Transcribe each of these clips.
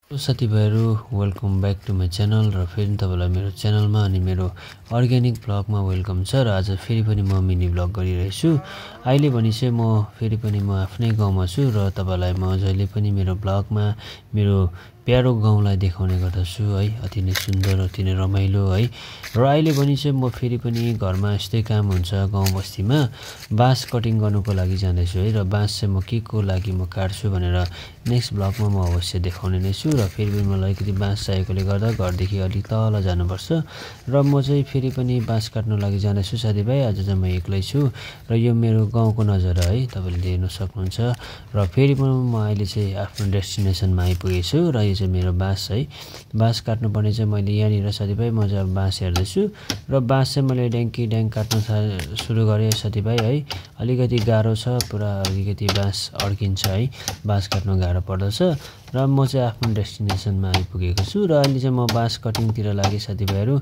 साथीभाइहरु welcome back to my channel र फेरि तपाईलाई मेरो च्यानलमा अनि मेरो अर्ग्यानिक भ्लगमा वेलकम छ। र आज फेरि पनि म मिनी भ्लग गरिरहेछु। अहिले भने चाहिँ म फेरि पनि म आफ्नै गाउँमा छु र तपाईलाई म जहिले पनि मेरो भ्लगमा मेरो प्यारो गाउँलाई देखाउने गर्दछु है। अति नै सुन्दर, अति नै रमाइलो है। र अहिले पनि चाहिँ म फेरि पनि घरमा यस्तै काम हुन्छ गाउँ बस्तीमा बाँस कटिङ गर्नुको लागि जाँदैछु है। र बाँस चाहिँ म के को लागि म काट्छु भनेर नेक्स्ट भ्लगमा म अवश्य देखाउने नै छु। र फेरि पनि मलाई अलिकति बाँस चाहिएकोले गर्दा घरदेखि अलि तल जानुपर्छ र म चाहिँ फेरि पनि बाँस काट्नु लागि जाँदैछु साथीभाइ। आज चाहिँ म एक्लै छु र यो मेरो गाउँको नजारा है, तपाईले देख्न सक्नुहुन्छ। र फेरि पनि म अहिले चाहिँ आफ्नो डेस्टिनेसनमा आइपुगेछु र यो चाहिँ मेरो बाँस है। बाँस काट्नुपर्ने चाहिँ मैले यहाँनिर साथीभाइ म चाहिँ बाँस हेर्दैछु र बाँस चाहिँ मैले ड्याङ्की ड्याङ काट्न सुरु गरेँ साथीभाइ है। अलिकति गाह्रो छ, पुरा अलिकति बाँस अड्किन्छ है, बाँस काट्नु गाह्रो पर्दछ। र म चाहिँ आफ्नो डेस्टिनेसनमा आइपुगेको छु र अहिले चाहिँ म बाँस कटिङतिर लागेँ साथीभाइहरु।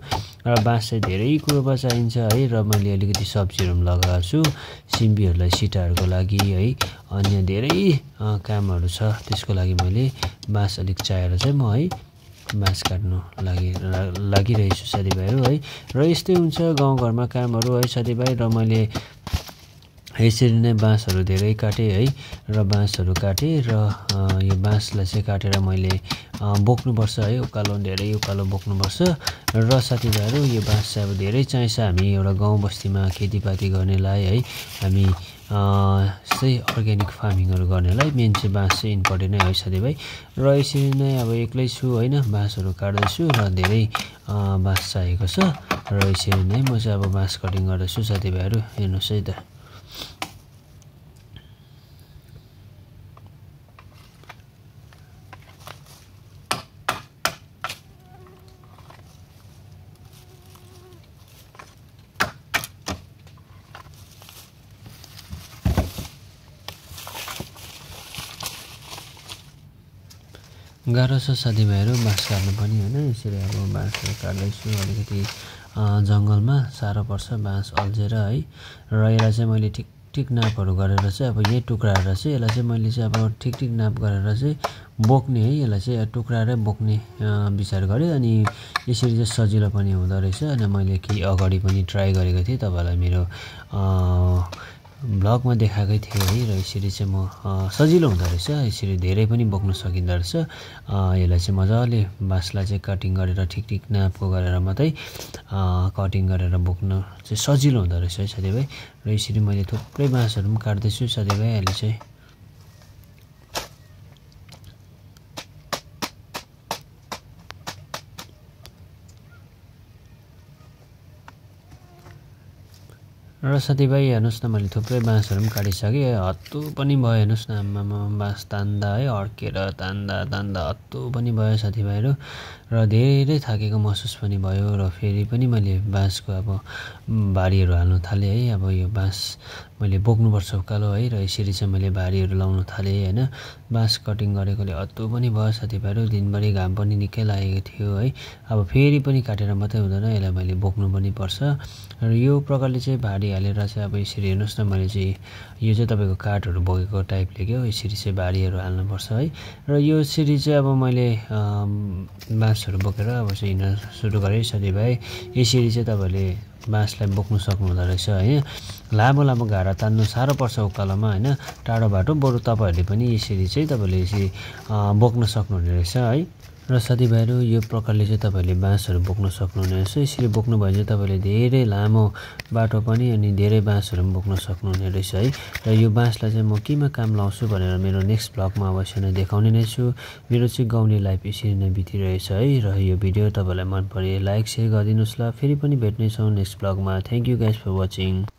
र बाँस चाहिँ धेरै कुरोमा चाहिन्छ है। र मैले अलिकति सब्जीहरु पनि लगाएको छु, सिम्बीहरुलाई सिटाहरुको लागि है, अन्य धेरै कामहरु छ। त्यसको लागि मैले बाँस अलिक चाहिएर चाहिँ म है बाँस काट्नु लागिरहेछु साथीभाइहरु है। र यस्तै हुन्छ गाउँघरमा कामहरु है साथीभाइ। र मैले यसरी नै बाँसहरु धेरै काटेँ है। र बाँसहरु काटेँ र यो बाँसलाई चाहिँ काटेर मैले बोक्नुपर्छ है, उकालो धेरै उकालो बोक्नुपर्छ। र साथीभाइहरु यो बाँस चाहिँ अब धेरै चाहिन्छ हामी एउटा गाउँ बस्तीमा खेतीपाती गर्नेलाई है, हामी यस्तै अर्ग्यानिक फार्मिङहरु गर्नेलाई मेन चाहिँ बाँस चाहिँ इम्पोर्टेन्ट नै है साथीभाइ। र यसरी नै अब एक्लै छु हैन, बाँसहरु काट्दैछु र धेरै बाँस चाहिएको छ। र यसरी नै म चाहिँ अब बाँस कटिङ गर्दैछु साथीभाइहरु, हेर्नुस् है त। गाह्रो छ साथीभाइहरु बाँस काट्नु पनि हैन। यसरी अब बाँसहरु काट्दैछु, अलिकति जंगलमा साह्रो पर्छ बाँस अल्झेर है। र यसलाई चाहिँ मैले ठिक ठिक नापहरु गरेर चाहिँ अब यही टुक्राएर चाहिँ यसलाई चाहिँ मैले चाहिँ अब ठिक ठिक नाप गरेर चाहिँ बोक्ने है, यसलाई चाहिँ टुक्राएरै बोक्ने विचार गरेँ। अनि यसरी चाहिँ सजिलो पनि हुँदो रहेछ। अनि मैले केही अगाडि पनि ट्राई गरेको थिएँ, तपाईलाई मेरो भ्लगमा देखाएकै थिएँ है। र यसरी चाहिँ म सजिलो हुँदो रहेछ, यसरी धेरै पनि बोक्न सकिँदो रहेछ। यसलाई चाहिँ मजाले बाँसलाई चाहिँ कटिङ गरेर ठिक ठिक नापको गरेर मात्रै कटिङ गरेर बोक्न चाहिँ सजिलो हुँदो रहेछ है साथीभाइ। र यसरी मैले थुप्रै बाँसहरु पनि काट्दैछु साथीभाइ अहिले चाहिँ। र साथीभाइ हेर्नुस् न, मैले थुप्रै बाँसहरु पनि काटिसकेँ, हत्तु पनि भयो हेर्नुस् न। आम्मामा बाँस तान्दा है अड्केर तान्दा तान्दा हत्तु पनि भयो साथीभाइहरु। र धेरै थाकेको महसुस पनि भयो। र फेरि पनि मैले बाँसको अब भारीहरु हाल्न थालेँ है। अब यो बाँस मैले बोक्नुपर्छ उकालो है। र यसरी चाहिँ मैले भारीहरु लाउन थालेँ हैन। बाँस कटिङ गरेकोले हत्तु पनि भयो साथीभाइहरु, दिनभरि घाम पनि निकै लागेको थियो है। अब फेरि पनि काटेर मात्रै हुँदैन, यसलाई मैले बोक्नु पनि पर्छ। र यो प्रकारले चाहिँ भारी हालेर चाहिँ अब यसरी हेर्नुस् न, मैले चाहिँ यो चाहिँ तपाईको काठहरु बोकेको टाइपले के हो, यसरी चाहिँ भारीहरु हाल्नुपर्छ है। र यो यसरी चाहिँ अब मैले बाँसहरु बोकेर अब चाहिँ हिँड्न सुरु गरेँ साथीभाइ। यसरी चाहिँ तपाईले बाँसलाई बोक्नु सक्नुहुँदो रहेछ है। लामो लामो घारा तान्नु साह्रो पर्छ उकालोमा हैन, टाढो बाटो, बरु तपाईहरुले पनि यसरी चाहिँ तपाईले यसरी बोक्न सक्नुहुने रहेछ है। र साथीभाइहरु यो प्रकारले चाहिँ तपाईले बाँसहरु बोक्न सक्नुहुने रहेछ। यसरी बोक्नु भए चाहिँ तपाईले धेरै लामो बाटो पनि अनि धेरै बाँसहरु पनि बोक्न सक्नुहुने रहेछ है। र यो बाँसलाई चाहिँ म केमा काम लाउँछु भनेर मेरो नेक्स्ट भ्लगमा अवश्य नै देखाउने नै छु। मेरो चाहिँ गाउँले लाइफ यसरी नै बितिरहेछ है। र यो भिडियो तपाईलाई मन परे लाइक शेयर गरिदिनुस् ल। फेरि पनि भेट्ने छौं नेक्स्ट भ्लगमा। Thank you guys for watching.